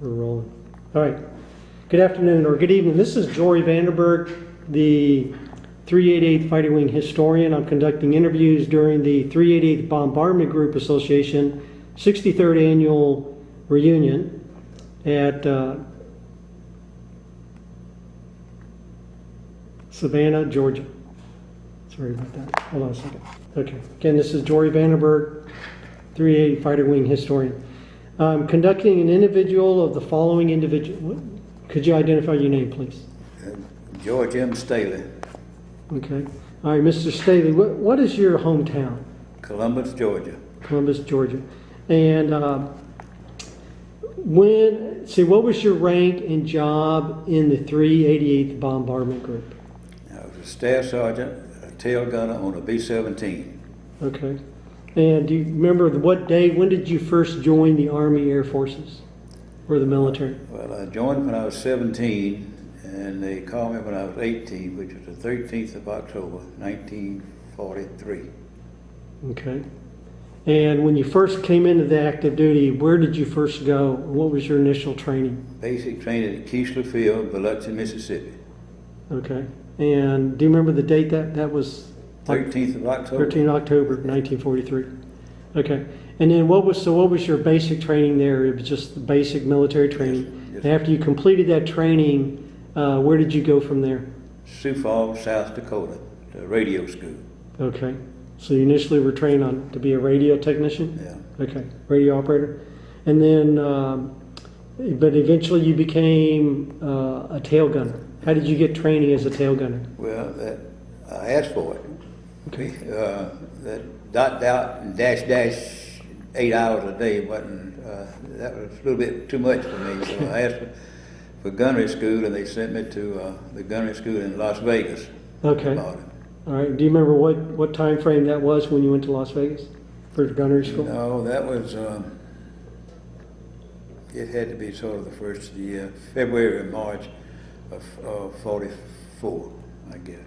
We're rolling. All right. Good afternoon or good evening. This is Jory Vanderberg, the 388th Fighting Wing historian. I'm conducting interviews during the 388th Bombardment Group Association 63rd annual reunion at Savannah, Georgia. Sorry about that. Hold on a second. Okay. Again, this is Jory Vanderberg, 388 Fighter Wing historian. I'm conducting an individual of the following individual. Could you identify your name, please? George M. Staley. Okay. All right, Mr. Staley, what is your hometown? Columbus, Georgia. Columbus, Georgia. And what was your rank and job in the 388th Bombardment Group? I was a staff sergeant, a tail gunner on a V070. Okay. And do you remember what day, when did you first join the Army Air Forces or the military? Well, I joined when I was 17, and they called me when I was 18, which was the 13th of October, 1943. Okay. And when you first came into the active duty, where did you first go? What was your initial training? Basic training at Keesler Field, Biloxi, Mississippi. Okay. And do you remember the date that was? 13th of October. 13th October, 1943. Okay. And then what was your basic training there? It was just the basic military training. Yes. And after you completed that training, where did you go from there? Sioux Falls, South Dakota, the radio school. Okay. So you initially were trained to be a radio technician? Yeah. Okay. Radio operator. And then, but eventually you became a tail gunner. How did you get training as a tail gunner? Well, I asked for it. Okay. That dot and dash 8 hours a day wasn't, that was a little bit too much for me. So I asked for gunnery school, and they sent me to the gunnery school in Las Vegas. Okay. All right. Do you remember what time frame that was when you went to Las Vegas for gunnery school? No, that was, it had to be sort of the first of the year, February or March of 44, I guess.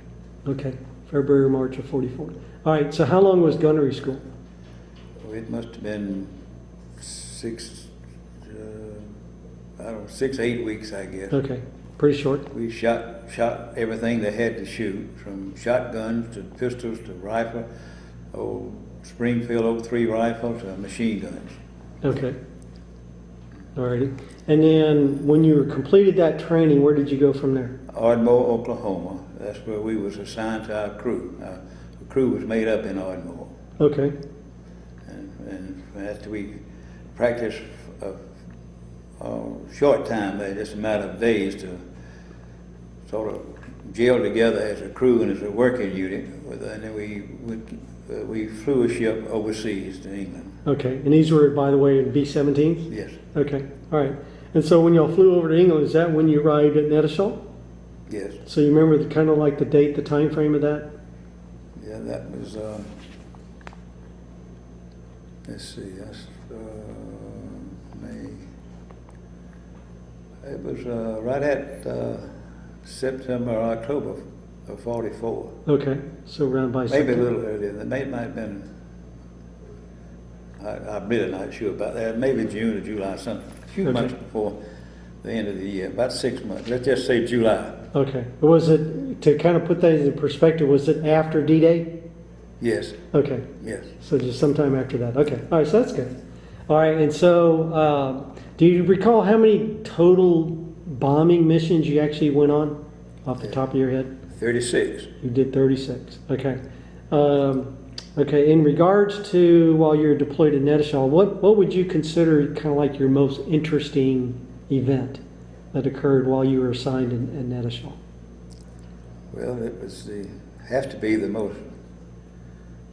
Okay. February or March of 44. All right. So how long was gunnery school? Well, it must have been 6, 8 weeks, I guess. Okay. Pretty short. We shot everything they had to shoot, from shotguns to pistols to rifle, old Springfield 03 rifles to machine guns. Okay. All righty. And then when you completed that training, where did you go from there? Ardmore, Oklahoma. That's where we was assigned to our crew. The crew was made up in Ardmore. Okay. And after we practiced a short time, just a matter of days, to sort of gel together as a crew and as a working unit, and then we flew a ship overseas to England. Okay. And these were, by the way, in V-17s? Yes. Okay. All right. And so when y'all flew over to England, is that when you arrived at Nettishaw? Yes. So you remember kind of like the date, the time frame of that? Yeah, that was, let's see, that's May. It was right at September or October of 44. Okay. So around by Maybe September. a little earlier. It might have been, I'm really not sure about that. Maybe June or July, something. A few months before the end of the year, about 6 months. Let's just say July. Okay. Was it, to kind of put that in perspective, was it after D-Day? Yes. Okay. Yes. So just sometime after that. Okay. All right. So that's good. All right. And so do you recall how many total bombing missions you actually went on off the top of your head? 36. You did 36. Okay. Okay. In regards to while you're deployed at Nettishaw, what would you consider kind of like your most interesting event that occurred while you were assigned in Nettishaw? Well, has to be the most,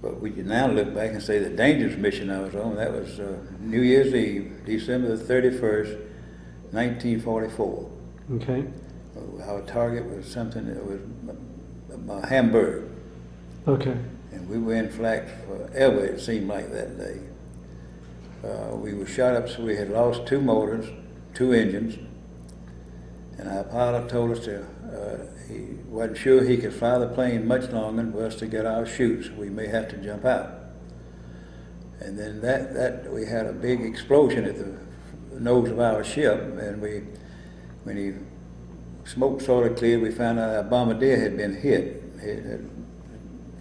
but we can now look back and say the dangerous mission I was on, that was New Year's Eve, December the 31st, 1944. Okay. Our target was something that was Hamburg. Okay. And we were in flak forever, it seemed like that day. We were shot up, so we had lost 2 motors, 2 engines, and our pilot told us he wasn't sure he could fly the plane much longer and for us to get our chutes. We may have to jump out. And then that we had a big explosion at nose of our ship, and when the smoke sort of cleared, we found out our bombardier had been hit. His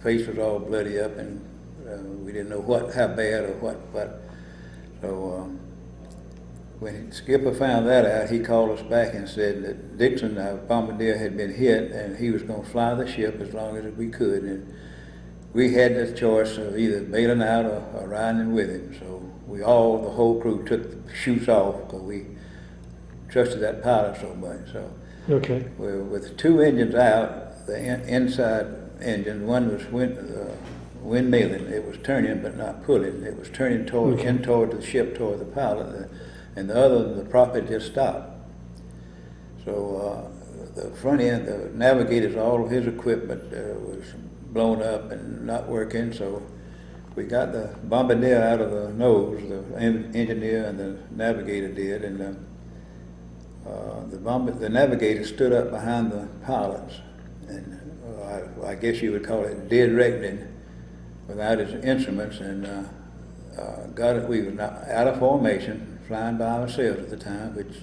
face was all bloody up, and we didn't know how bad or what. So when the skipper found that out, he called us back and said that Dixon, our bombardier, had been hit, and he was going to fly the ship as long as we could. And we had the choice of either bailing out or riding with him. So the whole crew took the chutes off because we trusted that pilot so much. So Okay. with two engines out, the inside engine, one was windmilling. It was turning but not pulling. It was turning toward the ship, toward the pilot, and the other, the prop had just stopped. So the front end, the navigator's, all of his equipment was blown up and not working. So we got the bombardier out of the nose, the engineer and the navigator did, and the navigator stood up behind the pilots, and I guess you would call it dead reckoning without his instruments, and got it. We were not out of formation, flying by ourselves at the time, which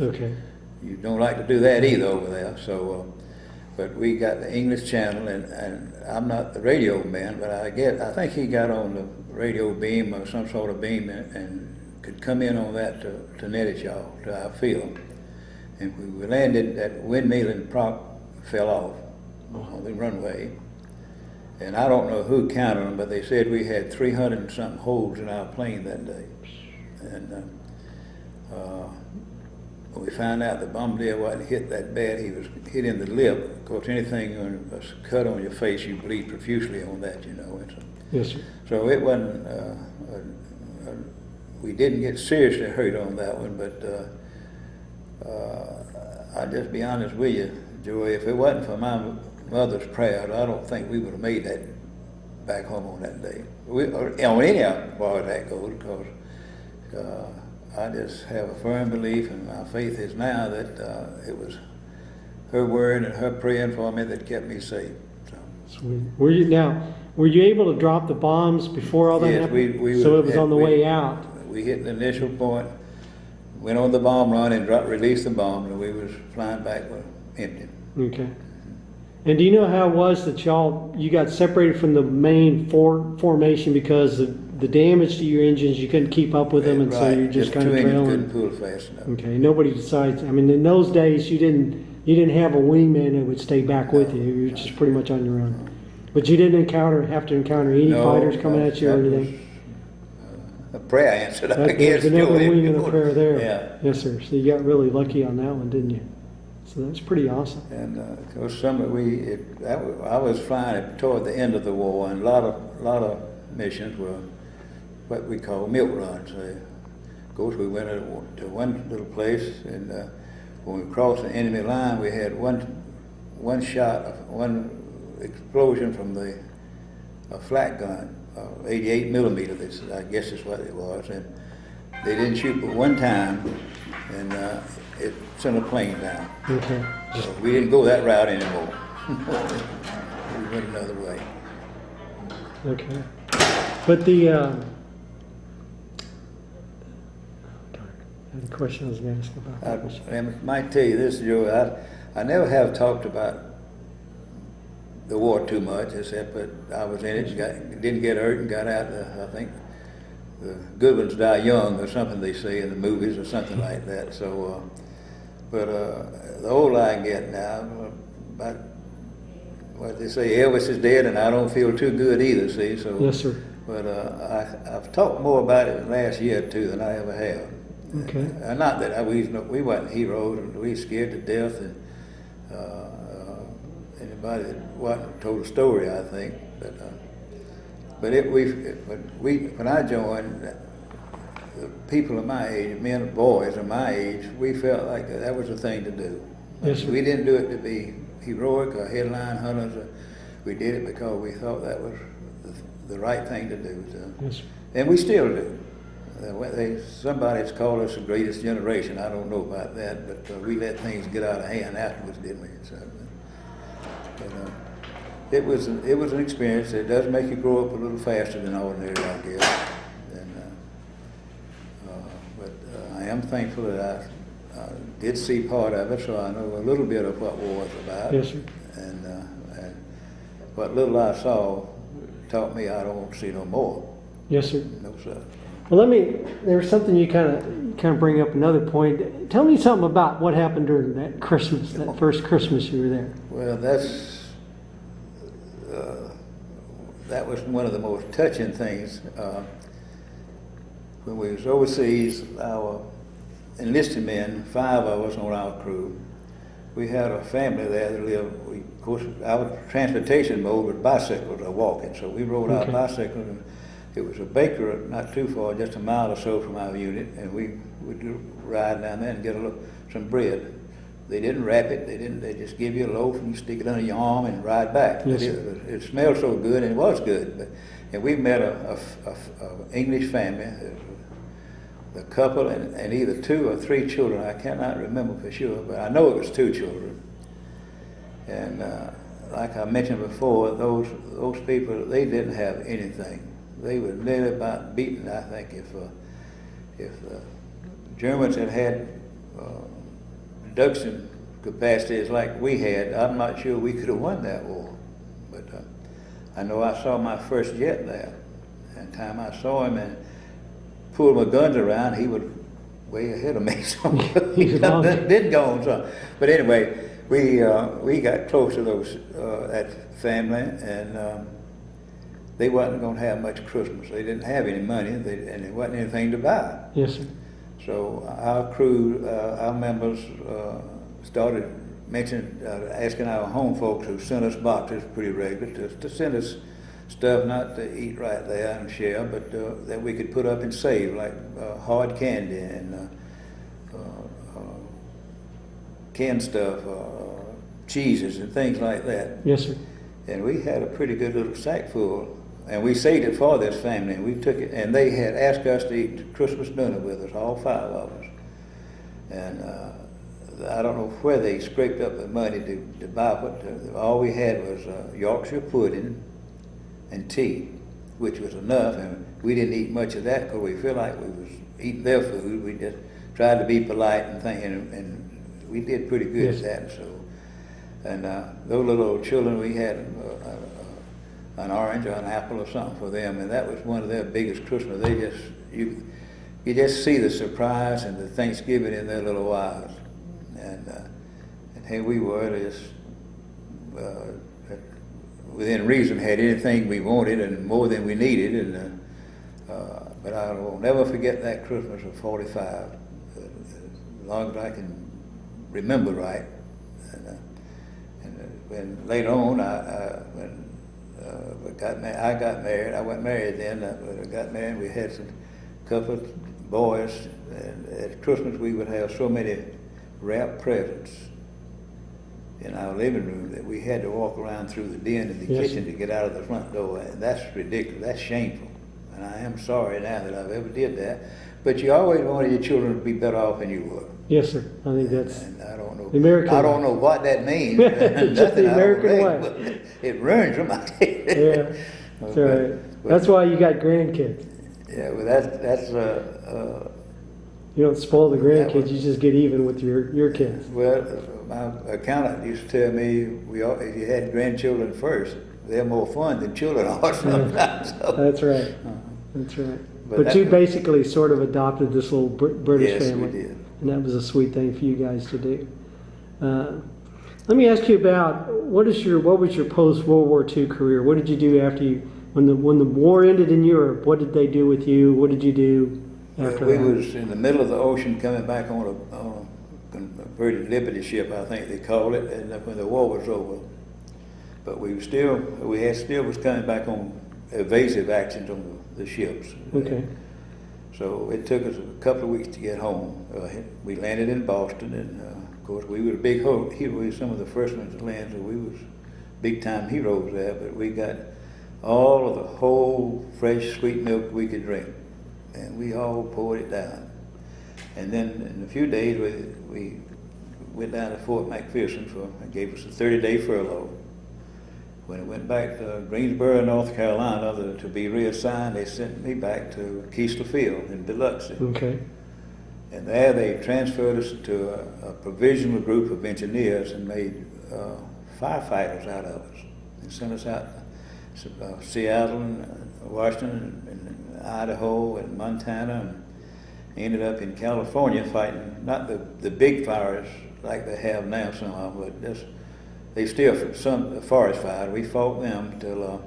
you don't like to do that either over there. So, but we got the English channel, and I'm not the radio man, but I think he got on the radio beam or some sort of beam and could come in on that to net it y'all to our field. And when we landed, that windmilling prop fell off on the runway. And I don't know who counted them, but they said we had 300 and something holes in our plane that day. And we found out the bombardier wasn't hit that bad. He was hit in the lip. Of course, anything on a cut on your face, you bleed profusely on that, you know. Yes, sir. So it wasn't, we didn't get seriously hurt on that one, but I'll just be honest with you, Joey, if it wasn't for my mother's prayers, I don't think we would have made that back home on that day. On any as far as that goes, because I just have a firm belief, and my faith is now that it was her word and her praying for me that kept me safe. So. Sweet. Were you able to drop the bombs before all that happened? So it was on the way out. We hit the initial point, went on the bomb run and released the bombs, and we was flying back with empty. Okay. And do you know how it was that you got separated from the main formation because the damage to your engines, you couldn't keep up with them, and so you're just kind of trailing? Couldn't pull fast enough. Okay. Nobody decides. I mean, in those days, you didn't have a wingman that would stay back with you. You were just pretty much on your own. But you didn't have to encounter any fighters coming at you or anything. A prayer answered, I guess. There's another wing and a prayer there. Yeah. Yes, sir. So you got really lucky on that one, didn't you? So that's pretty awesome. And of course, I was flying toward the end of the war, and a lot of missions were what we call milk runs. Of course, we went to one little place, and when we crossed the enemy line, we had one shot, one explosion from a flat gun, 88 millimeter. I guess is what it was, and they didn't shoot but one time, and it sent a plane down. Okay. So we didn't go that route anymore. We went another way. Okay. But the I had a question I was going to ask about that. I might tell you this, Joe. I never have talked about the war too much, except that I was in it, didn't get hurt, and got out. I think the good ones die young, or something they say in the movies, or something like that. So, but the older I get now, about what they say, Elvis is dead, and I don't feel too good either. See, so. Yes, sir. But I've talked more about it in the last year or two than I ever have. Okay. Not that we weren't heroes, and we scared to death, and anybody that wasn't told a story, I think. But when I joined, the people of my age, men and boys of my age, we felt like that was the thing to do. Yes, sir. We didn't do it to be heroic or headline hunters. We did it because we thought that was the right thing to do. So. Yes, sir. And we still do. Somebody's called us the greatest generation. I don't know about that, but we let things get out of hand afterwards, didn't we? So, but it was an experience. It does make you grow up a little faster than ordinary, I guess. And, but I am thankful that I did see part of it, so I know a little bit of what war was about. Yes, sir. And what little I saw taught me I don't want to see no more. Yes, sir. No, sir. Well, there was something you kind of bring up another point. Tell me something about what happened during that Christmas, that first Christmas you were there. Well, that was one of the most touching things. When we was overseas, our enlisted men, 5 of us on our crew, we had a family there that lived, of course, our transportation mode was bicycles or walking, so we rode our bicycles, and it was a baker not too far, just a mile or so from our unit, and we would ride down there and get some bread. They didn't wrap it, they just give you a loaf and you stick it under your arm and ride back. Yes, it smelled so good, and it was good. And we met a English family, the couple, and either 2 or 3 children. I cannot remember for sure, but I know it was 2 children. And like I mentioned before, those people, they didn't have anything. They were nearly about beaten. I think if the Germans had production capacities like we had, I'm not sure we could have won that war. But I know I saw my first jet there. And the time I saw him and pulled my guns around, he was way ahead of me. So he did go on some. But anyway, we got close to that family, and they wasn't going to have much Christmas. They didn't have any money, and there wasn't anything to buy. Yes, sir. So our crew, our members started asking our home folks who sent us boxes pretty regularly to send us stuff not to eat right there and share, but that we could put up and save, like hard candy and canned stuff, cheeses and things like that. Yes, sir. And we had a pretty good little sack full, and we saved it for this family. And we took it, and they had asked us to eat Christmas dinner with us, all 5 of us. And I don't know where they scraped up the money to buy what. All we had was Yorkshire pudding and tea, which was enough. And we didn't eat much of that because we feel like we was eating their food. We just tried to be polite and we did pretty good Yes. at that. So. And those little children, we had an orange or an apple or something for them, and that was one of their biggest Christmas. You just see the surprise and the Thanksgiving in their little eyes. And here we were, just within reason, had anything we wanted and more than we needed. And but I will never forget that Christmas of '45, as long as I can remember right. And later on, when I got married. I wasn't married then, but I got married. We had some couple of boys, and at Christmas we would have so many wrapped presents in our living room that we had to walk around through the den and the kitchen to get out of the front door. And that's ridiculous. That's shameful. And I am sorry now that I've ever did that. But you always wanted your children to be better off than you were. Yes, sir. I think that's and I don't know. the American I don't know what that means. Just the American way. It ruins them. I tell you. Yeah, that's right. That's why you got grandkids. Yeah, well, that's you don't spoil the grandkids. You just get even with your kids. Well, my accountant used to tell me if you had grandchildren first, they're more fun than children are sometimes. So. That's right. That's right. But you basically sort of adopted this little British family. Yes, we did. And that was a sweet thing for you guys to do. Let me ask you about what was your post-World War II career? What did you do after when the war ended in Europe? What did they do with you? What did you do after we that? We was in the middle of the ocean coming back on a converted Liberty ship, I think they called it, and when the war was over. But we was coming back on evasive actions on the ships. Okay. So it took us a couple of weeks to get home. We landed in Boston, and of course we were big heroes. We were some of the first ones to land, so we was big time heroes there. But we got all of the whole fresh sweet milk we could drink, and we all poured it down. And then in a few days we went down to Fort McPherson gave us a 30-day furlough. When I went back to Greensboro, North Carolina, to be reassigned, they sent me back to Keesler Field in Biloxi. Okay. And there they transferred us to a provisional group of engineers and made firefighters out of us. They sent us out to Seattle and Washington and Idaho and Montana, and ended up in California fighting not the big fires like they have now somehow, but they still some forest fire. We fought them till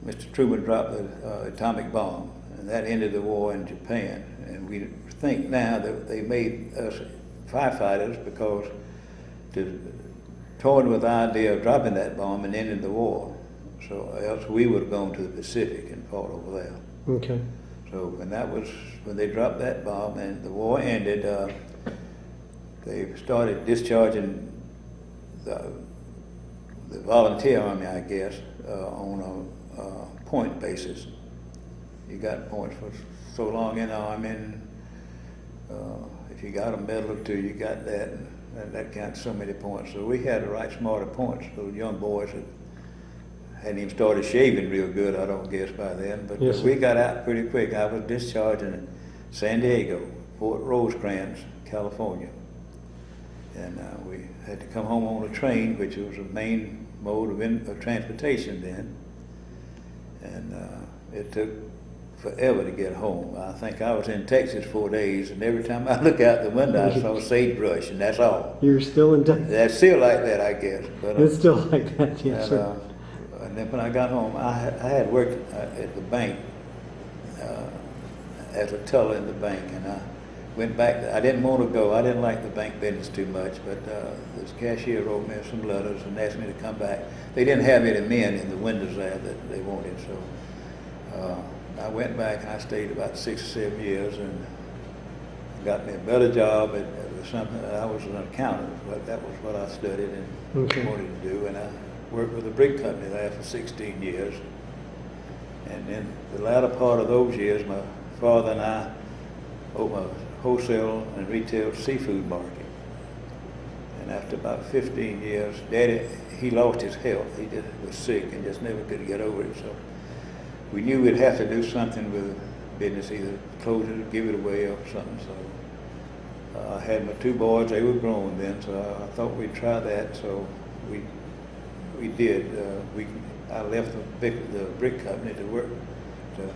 Mr. Truman dropped the atomic bomb, and that ended the war in Japan. And we think now that they made us firefighters because toyed with the idea of dropping that bomb and ending the war. So else we would have gone to the Pacific and fought over there. Okay. So, and that was when they dropped that bomb and the war ended. They started discharging the volunteer army, I guess, on a point basis. You got points for so long in the army, and if you got a medal or two, you got that, and that counts so many points. So we had to write smarter points. Those young boys that hadn't even started shaving real good, I don't guess, by then. But yes, we got out pretty quick. I was discharged in San Diego, Fort Rosecrans, California. And we had to come home on a train, which was the main mode of transportation then. And it took forever to get home. I think I was in Texas 4 days, and every time I look out the window, I saw sagebrush, and that's all. You're still in Texas? That's still like that, I guess. But, it's still like that, yes, sir. And then when I got home, I had worked at the bank as a teller in the bank, and I went back. I didn't want to go. I didn't like the bank business too much, but this cashier wrote me some letters and asked me to come back. They didn't have any men in the windows there that they wanted, so I went back and I stayed about 6 or 7 years and got me a better job at something. I was an accountant, but that was what I studied and wanted to do, and I worked with a brick company there for 16 years. And then the latter part of those years, my father and I opened a wholesale and retail seafood market. And after about 15 years, Daddy, he lost his health. He just was sick and just never could get over it. So we knew we'd have to do something with business, either close it or give it away or something. So I had my 2 boys. They were grown then, so I thought we'd try that. So we did. I left the brick company to work, to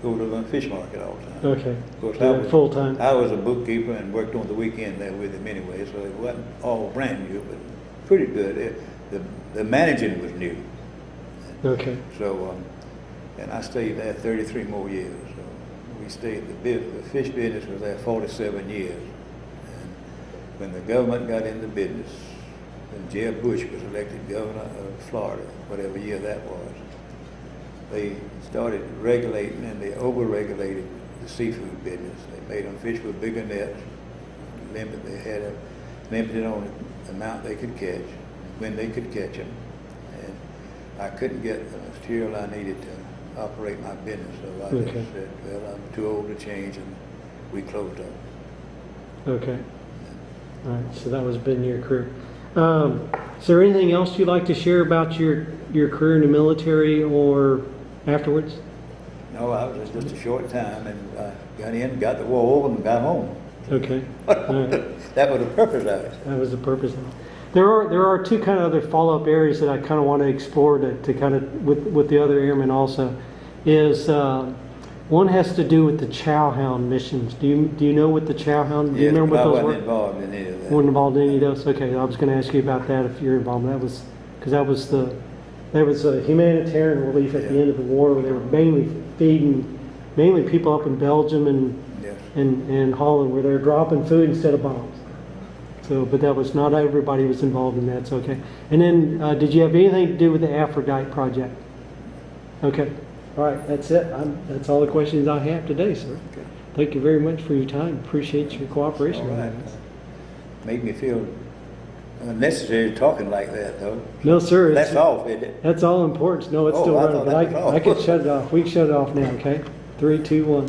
go to the fish market all the time. Okay. Of course, So full time. I was a bookkeeper and worked on the weekend there with him anyway, so it wasn't all brand new, but pretty good. The managing was new. Okay. So, and I stayed there 33 more years. So we stayed, the fish business was there 47 years. And when the government got into business, when Jeb Bush was elected governor of Florida, whatever year that was, they started regulating, and they over-regulated the seafood business. They made them fish with bigger nets, they had a limited on the amount they could catch, when they could catch them. And I couldn't get the material I needed to operate my business, so I just said, well, I'm too old to change, and we closed up. Okay. All right, so that was been your career. Is there anything else you'd like to share about your career in the military or afterwards? No, I was just a short time, and I got in, got the war over, and got home. Okay. All right. That was the purpose of it. That was the purpose of it. There are 2 kind of other follow-up areas that I kind of want to explore to kind of with the other airmen also. Is one has to do with the Chow Hound missions. Do you know what the Chow Hound? Do you remember what those were? I wasn't involved in any of that. Weren't involved in any of those? Okay, I was going to ask you about that if you're involved. That was because there was a humanitarian relief at the end of the war where they were mainly feeding people up in Belgium and Holland where they were dropping food instead of bombs. So, but that was not everybody was involved in that. So okay. And then did you have anything to do with the Aphrodite project? Okay. All right, that's it. That's all the questions I have today, sir. Okay. Thank you very much for your time. Appreciate your cooperation. All right. Made me feel unnecessary talking like that, though. No, sir. That's off, isn't it? That's all important. No, it's still I running, thought but that was off. I could shut it off. We can shut it off now, okay? 3, 2, 1.